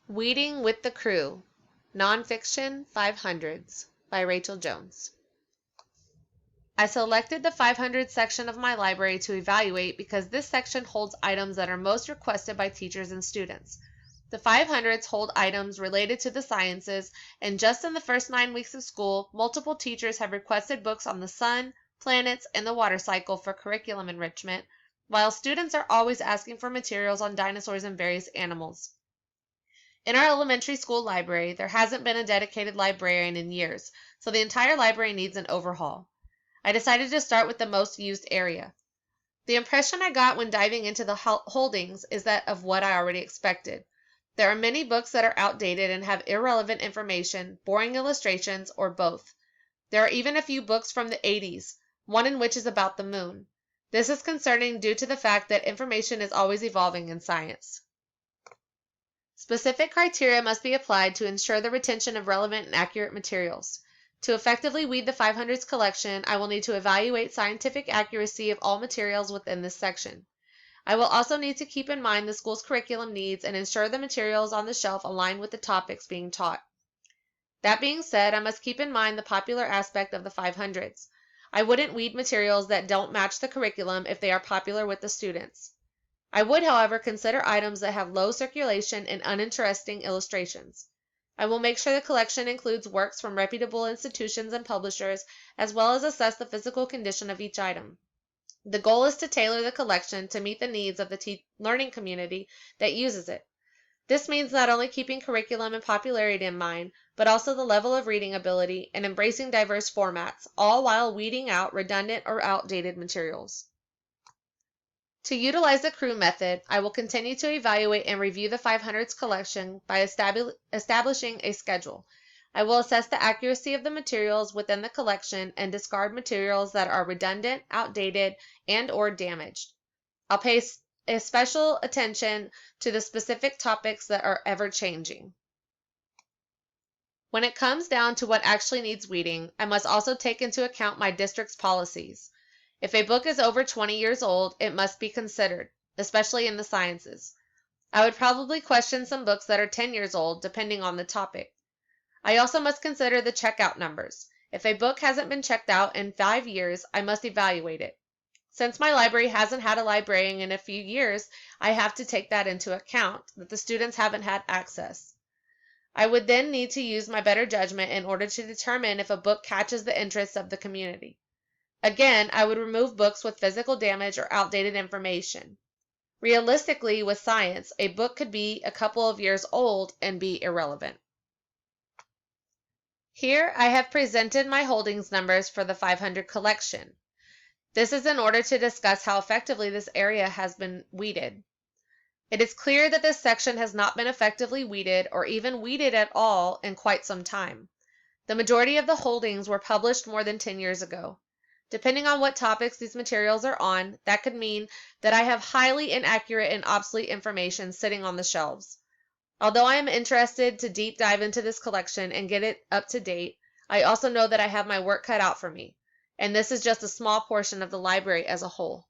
Weeding with the Crew, Nonfiction 500s by Rachel Jones. I selected the 500 section of my library to evaluate because this section holds items that are most requested by teachers and students. The 500s hold items related to the sciences, and just in the first 9 weeks of school, multiple teachers have requested books on the sun, planets, and the water cycle for curriculum enrichment, while students are always asking for materials on dinosaurs and various animals. In our elementary school library, there hasn't been a dedicated librarian in years, so the entire library needs an overhaul. I decided to start with the most used area. The impression I got when diving into the holdings is that of what I already expected. There are many books that are outdated and have irrelevant information, boring illustrations, or both. There are even a few books from the 80s, one in which is about the moon. This is concerning due to the fact that information is always evolving in science. Specific criteria must be applied to ensure the retention of relevant and accurate materials. To effectively weed the 500s collection, I will need to evaluate scientific accuracy of all materials within this section. I will also need to keep in mind the school's curriculum needs and ensure the materials on the shelf align with the topics being taught. That being said, I must keep in mind the popular aspect of the 500s. I wouldn't weed materials that don't match the curriculum if they are popular with the students. I would, however, consider items that have low circulation and uninteresting illustrations. I will make sure the collection includes works from reputable institutions and publishers, as well as assess the physical condition of each item. The goal is to tailor the collection to meet the needs of the learning community that uses it. This means not only keeping curriculum and popularity in mind, but also the level of reading ability and embracing diverse formats, all while weeding out redundant or outdated materials. To utilize the CREW method, I will continue to evaluate and review the 500s collection by establishing a schedule. I will assess the accuracy of the materials within the collection and discard materials that are redundant, outdated, and/or damaged. I'll pay a special attention to the specific topics that are ever-changing. When it comes down to what actually needs weeding, I must also take into account my district's policies. If a book is over 20 years old, it must be considered, especially in the sciences. I would probably question some books that are 10 years old, depending on the topic. I also must consider the checkout numbers. If a book hasn't been checked out in 5 years, I must evaluate it. Since my library hasn't had a librarian in a few years, I have to take that into account, that the students haven't had access. I would then need to use my better judgment in order to determine if a book catches the interests of the community. Again, I would remove books with physical damage or outdated information. Realistically, with science, a book could be a couple of years old and be irrelevant. Here I have presented my holdings numbers for the 500 collection. This is in order to discuss how effectively this area has been weeded. It is clear that this section has not been effectively weeded or even weeded at all in quite some time. The majority of the holdings were published more than 10 years ago. Depending on what topics these materials are on, that could mean that I have highly inaccurate and obsolete information sitting on the shelves. Although I am interested to deep dive into this collection and get it up to date, I also know that I have my work cut out for me, and this is just a small portion of the library as a whole.